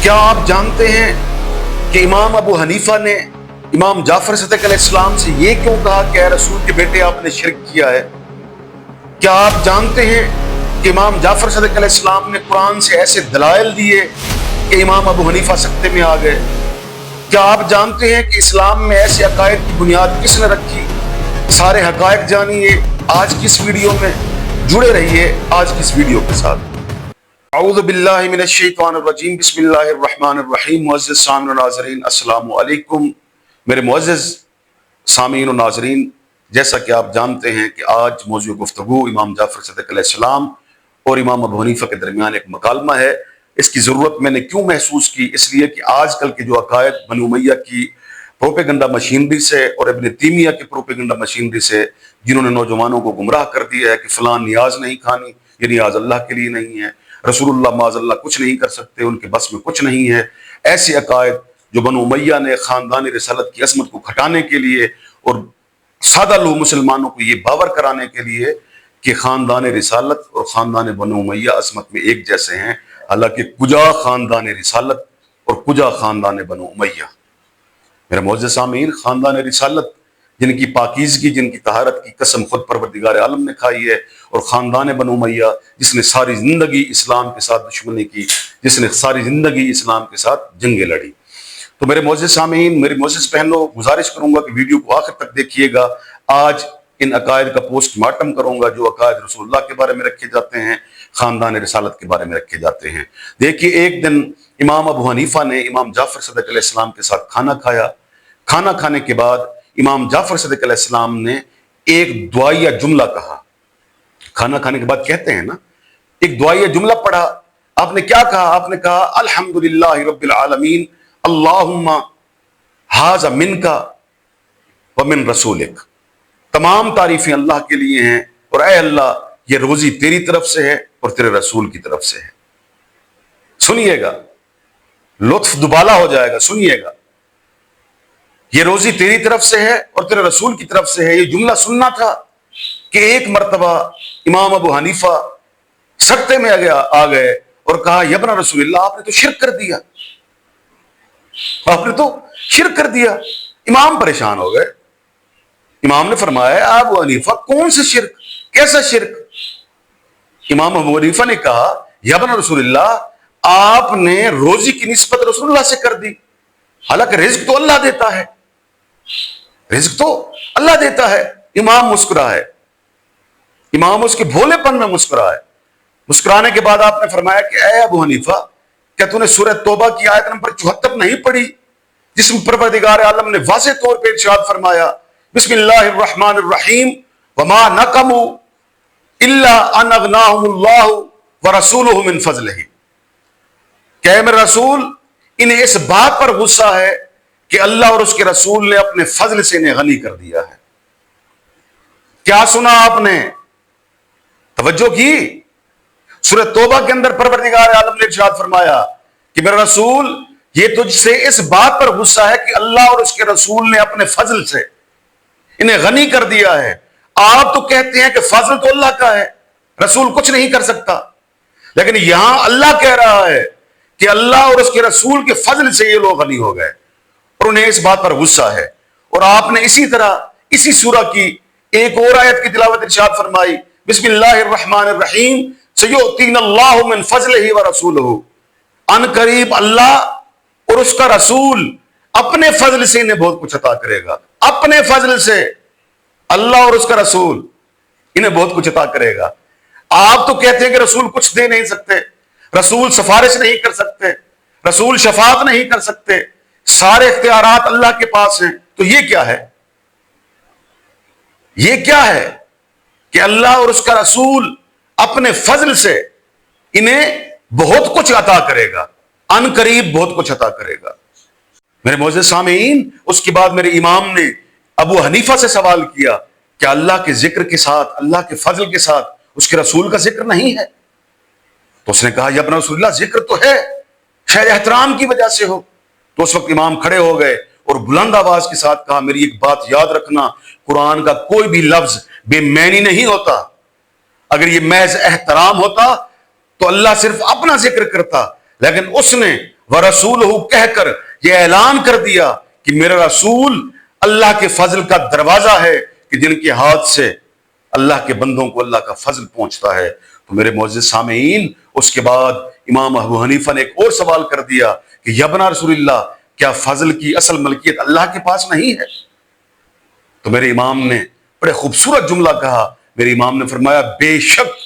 क्या आप जानते हैं कि इमाम अबू हनीफा ने इमाम जाफर सदिक अलैहिस्सलाम से ये क्यों कहा कि ऐ रसूल के बेटे आपने शिरक किया है? क्या आप जानते हैं कि इमाम जाफर सदिक अलैहिस्सलाम ने कुरान से ऐसे दलाइल दिए कि इमाम अबू हनीफा सकते में आ गए? क्या आप जानते हैं कि इस्लाम में ऐसे अकायद की बुनियाद किसने रखी? सारे हकायक जानिए आज की इस वीडियो में, जुड़े रहिए आज की इस वीडियो के साथ। औज़ु बिल्लाहि मिनश शैतानिर रजीम, बिस्मिल्लाहिर रहमानिर रहीम। मुअज़्ज़िज़ सामीन व नाज़रीन, अस्सलामु अलैकुम। मेरे मुअज़्ज़िज़ सामीन व नाज़रीन, जैसा कि आप जानते हैं कि आज मौज़ू गुफ्तगू इमाम जाफर सदिक अलैहिस्सलाम और इमाम अबू हनीफा के दरमियान एक मुकालमा है। इसकी ज़रूरत मैंने क्यों महसूस की? इसलिए कि आजकल के जो अकायद बनी उमैया की प्रोपेगेंडा मशीनरी से और इब्न तैमिया की प्रोपेगेंडा मशीनरी से, जिन्होंने नौजवानों को गुमराह कर दिया है कि फ़लाँ नियाज नहीं खानी, ये नियाज अल्लाह के लिए नहीं है, रसूलुल्लाह माज़अल्लाह कुछ नहीं कर सकते, उनके बस में कुछ नहीं है। ऐसे अकायद जो बनु उमैया ने ख़ानदान रिसालत की असमत को खटाने के लिए और सादा लोग मुसलमानों को ये बावर कराने के लिए कि ख़ानदान रिसालत और ख़ानदान बनु उमैया असमत में एक जैसे हैं, हालांकि कुजा ख़ानदान रिसालत और कुजा ख़ानदान बनु उमैया। मेरे मुअज़्ज़िज़ सामीन, ख़ानदान रिसालत जिनकी पाकीज़गी, जिनकी तहारत की कसम खुद परवरदिगार आलम ने खाई है, और ख़ानदान बनु उमैया जिसने सारी ज़िंदगी इस्लाम के साथ दुश्मनी की, जिसने सारी ज़िंदगी इस्लाम के साथ जंगें लड़ी। तो मेरे मुअज़्ज़िज़ सामीन, मेरी मुअज़्ज़िज़ बहनों, गुजारिश करूँगा कि वीडियो को आखिर तक देखिएगा। आज इन अकायद का पोस्टमार्टम करूँगा जो अकायद रसूलुल्लाह के बारे में रखे जाते हैं, ख़ानदान रिसालत के बारे में रखे जाते हैं। देखिए, एक दिन इमाम अबू हनीफा ने इमाम जाफर सदिक अलैहिस्सलाम के साथ खाना खाया। खाना खाने के बाद इमाम जाफर सदिक अलैहिस्सलाम ने एक दुआया जुमला कहा। खाना खाने के बाद कहते हैं ना, एक दुआया जुमला पढ़ा। आपने क्या कहा? आपने कहा अल्हम्दुलिल्लाहि रब्बिल आलमीन, अल्लाहुम्मा हाज़ा मिनका व मिन रसूलिक। तमाम तारीफें अल्लाह के लिए हैं और ऐ अल्लाह, ये रोजी तेरी तरफ से है और तेरे रसूल की तरफ से है। सुनिएगा, लुत्फ दुबाला हो जाएगा, सुनिएगा। ये रोजी तेरी तरफ से है और तेरे रसूल की तरफ से है। ये जुमला सुनना था कि एक मर्तबा इमाम अबू हनीफा सकते में आ गए और कहा, यब्ना रसूलल्लाह, आपने तो शिरक कर दिया, आपने तो शिरक कर दिया। इमाम परेशान हो गए। इमाम ने फरमाया, अबू हनीफा कौन सा शिरक, कैसा शिरक? इमाम अबू हनीफा ने कहा, यब्ना रसूलल्लाह, आपने रोजी की निस्बत रसूलुल्लाह से कर दी, हालांकि रिज्क तो अल्लाह देता है, रिज्क तो अल्लाह देता है। इमाम मुस्कुराए, इमाम उसके भोलेपन में मुस्कुराए। मुस्कुराने के बाद आपने फरमाया कि ऐ अबू हनीफा, क्या तूने सूरह तौबा की आयत नंबर 74 नहीं पढ़ी, जिसमें परवरदिगार आलम ने वाज़ेह तौर पे इरशाद फरमाया, बिस्मिल्लाहिर रहमानिर रहीम, वमा नकमू इल्ला अन अगनाहुमुल्लाहु व रसूलुहु मिन फज़लिही। क्या मेरे रसूल, इन्हें इस बात पर गुस्सा है कि अल्लाह और उसके रसूल ने अपने फजल से इन्हें गनी कर दिया है। क्या सुना आपने? तवज्जो की? सूरह तौबा के अंदर परवरदिगार आलम ने इरशाद फरमाया कि मेरा रसूल, ये तुझसे इस बात पर गुस्सा है कि अल्लाह और उसके रसूल ने अपने फजल से इन्हें गनी कर दिया है। आप तो कहते हैं कि फजल तो अल्लाह का है, रसूल कुछ नहीं कर सकता, लेकिन यहां अल्लाह कह रहा है कि अल्लाह और उसके रसूल के फजल से ये लोग गनी हो गए और उन्हें इस बात पर गुस्सा है। और आपने इसी तरह इसी सूरह की एक और आयत की तिलावत इरशाद फरमाई, बिस्मिल्लाहिर रहमानिर रहीम, सयुतीनल्लाहु मिन फज़लिही व रसूलुहु। अन करीब अल्लाह और उसका रसूल अपने फजल से इन्हें बहुत कुछ अता करेगा। अपने फजल से अल्लाह और उसका रसूल इन्हें बहुत कुछ अता करेगा। आप तो कहते हैं कि रसूल कुछ दे नहीं सकते, रसूल सिफारिश नहीं कर सकते, रसूल शफात नहीं कर सकते, सारे इख्तियारात अल्लाह के पास हैं। तो ये क्या है? ये क्या है कि अल्लाह और उसका रसूल अपने फजल से इन्हें बहुत कुछ अता करेगा, अन करीब बहुत कुछ अता करेगा। मेरे मुअज़्ज़िज़ सामीन, उसके बाद मेरे इमाम ने अबू हनीफा से सवाल किया कि अल्लाह के जिक्र के साथ, अल्लाह के फजल के साथ उसके रसूल का जिक्र नहीं है? तो उसने कहा, या रसूलुल्लाह, जिक्र तो है, शायद एहतराम की वजह से हो। तो उस वक्त इमाम खड़े हो गए और बुलंद आवाज के साथ कहा, मेरी एक बात याद रखना, कुरान का कोई भी लफ्ज बेमैनी नहीं होता। अगर ये महज एहतराम होता तो अल्लाह सिर्फ अपना जिक्र करता, लेकिन उसने व रसूलहू कहकर यह ऐलान कर दिया कि मेरा रसूल अल्लाह के फजल का दरवाजा है कि जिनके हाथ से अल्लाह के बंदों को अल्लाह का फजल पहुंचता है। तो मेरे मोअज़्ज़िज़ सामीईन, उसके बाद इमाम अबू हनीफा ने एक और सवाल कर दिया कि यबना रसूलल्लाह, क्या फजल की असल मलकियत अल्लाह के पास नहीं है? तो मेरे इमाम ने बड़े खूबसूरत जुमला कहा। मेरे इमाम ने फरमाया, बेशक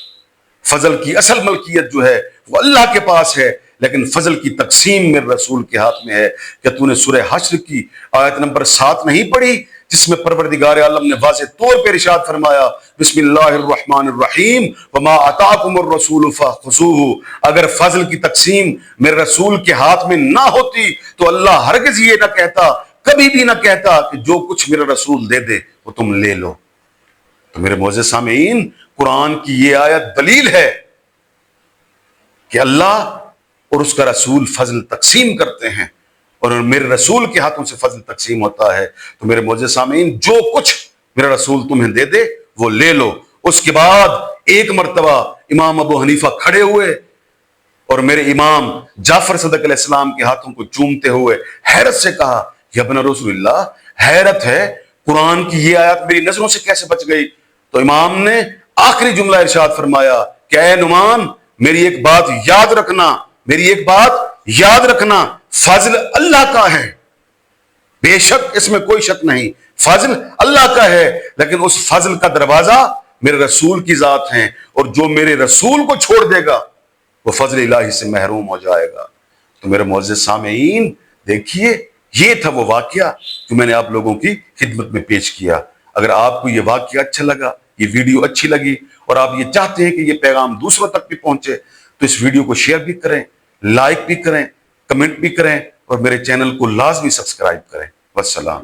फजल की असल मलकियत जो है वो अल्लाह के पास है, लेकिन फजल की तकसीम मेरे रसूल के हाथ में है। क्या तूने सूरह हश्र की आयत नंबर 7 नहीं पढ़ी, जिसमें परवरदिगार आलम ने वाज़ेह तौर पर इरशाद फरमाया, बिस्मिल्लाहिर्रहमानिर्रहीम वमा अताकुमुर रसूल फखुज़ूहु। अगर फजल की तकसीम मेरे रसूल के हाथ में ना होती तो अल्लाह हरगिज़ ये ना कहता, कभी भी ना कहता कि जो कुछ मेरा रसूल दे दे वो तुम ले लो। तो मेरे मोअज़्ज़िज़ सामीईन, कुरान की ये आयत दलील है कि अल्लाह और उसका रसूल फजल तकसीम करते हैं और मेरे रसूल के हाथों से फजल तकसीम होता है। तो मेरे मोअज़्ज़िज़ सामीईन, जो कुछ मेरा रसूल तुम्हें दे दे वो ले लो। उसके बाद एक मर्तबा इमाम अबू हनीफा खड़े हुए और मेरे इमाम जाफर सदक अलैहिस्सलाम के हाथों को चूमते हुए हैरत से कहा, यब्न रसूलल्लाह, हैरत है, कुरान की ये आयत मेरी नजरों से कैसे बच गई? तो इमाम ने आखिरी जुमला इरशाद फरमाया कि ऐ नुमान, मेरी एक बात याद रखना, मेरी एक बात याद रखना, फजल अल्लाह का है, बेशक इसमें कोई शक नहीं, फजल अल्लाह का है, लेकिन उस फजल का दरवाजा मेरे रसूल की जात है, और जो मेरे रसूल को छोड़ देगा वो फजल इलाही से महरूम हो जाएगा। तो मेरे मुअज़्ज़िज़ सामीईन, देखिए, ये था वो वाकया जो मैंने आप लोगों की खिदमत में पेश किया। अगर आपको ये वाकया अच्छा लगा, ये वीडियो अच्छी लगी और आप ये चाहते हैं कि ये पैगाम दूसरों तक भी पहुंचे, तो इस वीडियो को शेयर भी करें, लाइक भी करें, कमेंट भी करें और मेरे चैनल को लाजमी सब्सक्राइब करें। वस्सलाम।